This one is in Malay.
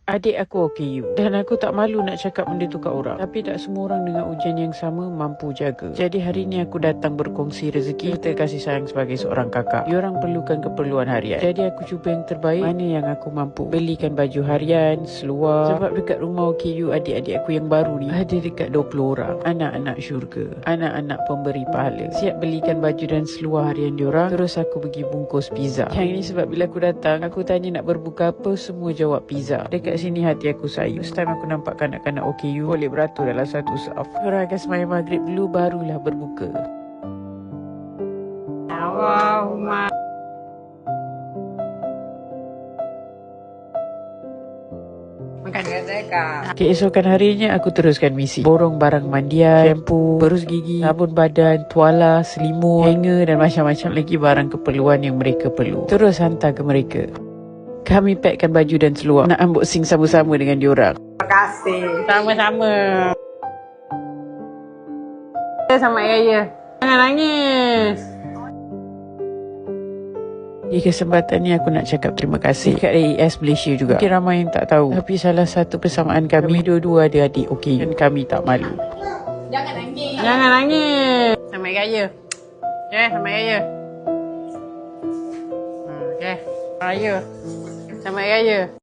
Adik aku OKU dan aku tak malu nak cakap benda tu kat orang. Tapi tak semua orang dengan ujian yang sama mampu jaga. Jadi hari ni aku datang berkongsi rezeki serta kasih sayang sebagai seorang kakak. Diorang perlukan keperluan harian. Jadi aku cuba yang terbaik mana yang aku mampu. Belikan baju harian, seluar. Sebab dekat rumah OKU adik-adik aku yang baru ni ada dekat 20 orang. Anak-anak syurga. Anak-anak pemberi pahala. Siap belikan baju dan seluar harian diorang. Terus aku pergi bungkus pizza. Yang ini sebab bila aku datang, aku tanya nak berbuka apa, semua jawab pizza. Dekat sini hati aku sayu. First time aku nampak kanak-kanak OKU boleh beratur dalam satu saf. Orang akan sembahyang maghrib dulu barulah berbuka. Allahumma. Keesokan harinya aku teruskan misi. Borong barang mandian, shampoo, berus gigi, sabun badan, tuala, selimut, hanger dan macam-macam lagi barang keperluan yang mereka perlu. Terus hantar ke mereka. Kami packkan baju dan seluar. Nak unboxing sama-sama dengan diorang. Terima kasih. Sama-sama. Sama Raya. Jangan nangis. Di kesempatan ni aku nak cakap terima kasih kat AES Malaysia juga. Mungkin ramai yang tak tahu, tapi salah satu persamaan kami dua-dua ada adik OKU dan kami tak malu. Jangan nangis. Jangan nangis. Sama Raya. Sama Raya. Raya. Sama Raya.